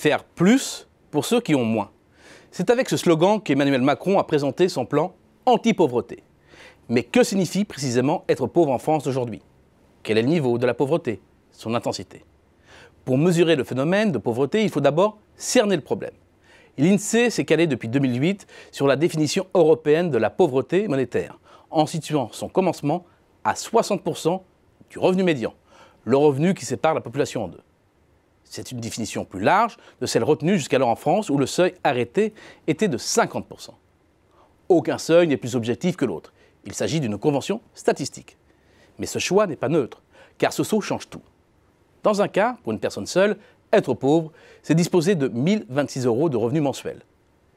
Faire plus pour ceux qui ont moins. C'est avec ce slogan qu'Emmanuel Macron a présenté son plan anti-pauvreté. Mais que signifie précisément être pauvre en France aujourd'hui? Quel est le niveau de la pauvreté? Son intensité? Pour mesurer le phénomène de pauvreté, il faut d'abord cerner le problème. L'INSEE s'est calé depuis 2008 sur la définition européenne de la pauvreté monétaire, en situant son commencement à 60% du revenu médian, le revenu qui sépare la population en deux. C'est une définition plus large de celle retenue jusqu'alors en France où le seuil arrêté était de 50%. Aucun seuil n'est plus objectif que l'autre. Il s'agit d'une convention statistique. Mais ce choix n'est pas neutre, car ce saut change tout. Dans un cas, pour une personne seule, être pauvre, c'est disposer de 1 026 € de revenus mensuels.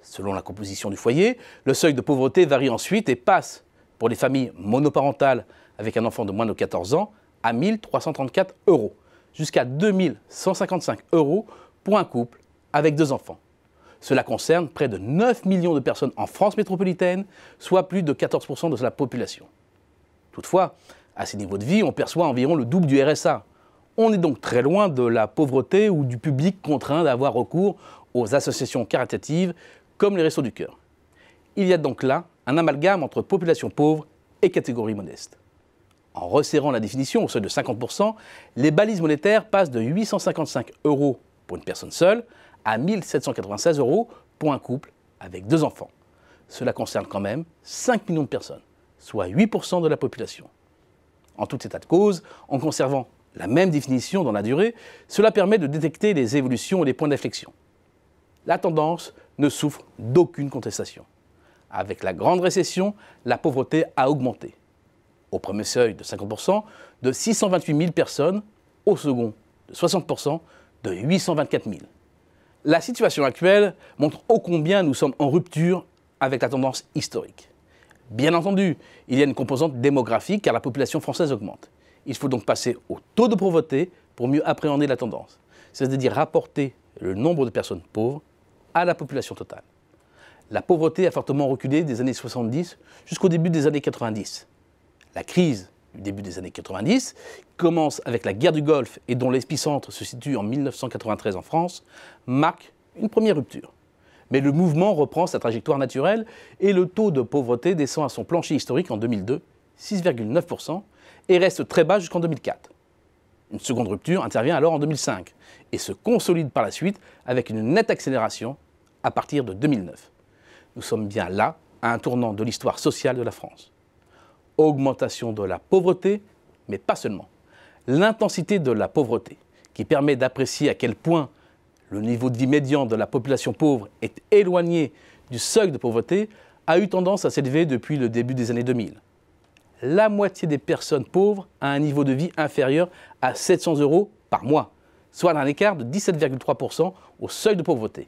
Selon la composition du foyer, le seuil de pauvreté varie ensuite et passe, pour les familles monoparentales avec un enfant de moins de 14 ans, à 1 334 €, jusqu'à 2 155 € pour un couple avec 2 enfants. Cela concerne près de 9 millions de personnes en France métropolitaine, soit plus de 14% de la population. Toutefois, à ces niveaux de vie, on perçoit environ le double du RSA. On est donc très loin de la pauvreté ou du public contraint d'avoir recours aux associations caritatives comme les Restos du Cœur. Il y a donc là un amalgame entre population pauvre et catégorie modeste. En resserrant la définition au seuil de 50%, les balises monétaires passent de 855 € pour une personne seule à 1 796 € pour un couple avec 2 enfants. Cela concerne quand même 5 millions de personnes, soit 8% de la population. En tout état de cause, en conservant la même définition dans la durée, cela permet de détecter les évolutions et les points d'inflexion. La tendance ne souffre d'aucune contestation. Avec la grande récession, la pauvreté a augmenté. Au premier seuil de 50%, de 628 000 personnes, au second de 60%, de 824 000. La situation actuelle montre ô combien nous sommes en rupture avec la tendance historique. Bien entendu, il y a une composante démographique car la population française augmente. Il faut donc passer au taux de pauvreté pour mieux appréhender la tendance, c'est-à-dire rapporter le nombre de personnes pauvres à la population totale. La pauvreté a fortement reculé des années 70 jusqu'au début des années 90. La crise du début des années 90 commence avec la guerre du Golfe et dont l'épicentre se situe en 1993 en France, marque une première rupture. Mais le mouvement reprend sa trajectoire naturelle et le taux de pauvreté descend à son plancher historique en 2002, 6,9%, et reste très bas jusqu'en 2004. Une seconde rupture intervient alors en 2005 et se consolide par la suite avec une nette accélération à partir de 2009. Nous sommes bien là à un tournant de l'histoire sociale de la France. Augmentation de la pauvreté, mais pas seulement. L'intensité de la pauvreté, qui permet d'apprécier à quel point le niveau de vie médian de la population pauvre est éloigné du seuil de pauvreté, a eu tendance à s'élever depuis le début des années 2000. La moitié des personnes pauvres a un niveau de vie inférieur à 700 € par mois, soit un écart de 17,3% au seuil de pauvreté.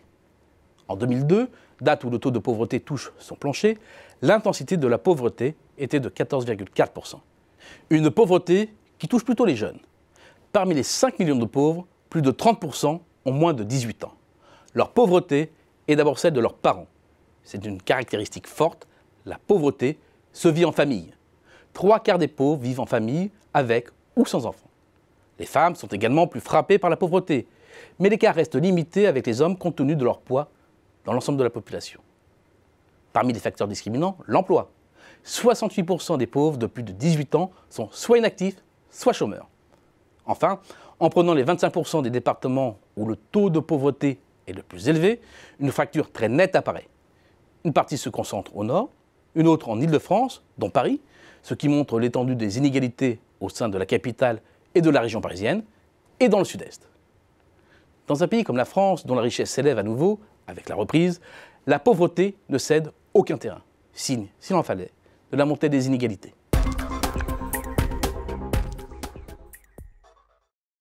En 2002, date où le taux de pauvreté touche son plancher, l'intensité de la pauvreté était de 14,4%. Une pauvreté qui touche plutôt les jeunes. Parmi les 5 millions de pauvres, plus de 30% ont moins de 18 ans. Leur pauvreté est d'abord celle de leurs parents. C'est une caractéristique forte, la pauvreté se vit en famille. 3/4 des pauvres vivent en famille avec ou sans enfants. Les femmes sont également plus frappées par la pauvreté, mais l'écart reste limité avec les hommes compte tenu de leur poids dans l'ensemble de la population. Parmi les facteurs discriminants, l'emploi. 68% des pauvres de plus de 18 ans sont soit inactifs, soit chômeurs. Enfin, en prenant les 25% des départements où le taux de pauvreté est le plus élevé, une fracture très nette apparaît. Une partie se concentre au nord, une autre en Île-de-France, dont Paris, ce qui montre l'étendue des inégalités au sein de la capitale et de la région parisienne, et dans le sud-est. Dans un pays comme la France, dont la richesse s'élève à nouveau, avec la reprise, la pauvreté ne cède aucun terrain, signe, s'il en fallait, de la montée des inégalités.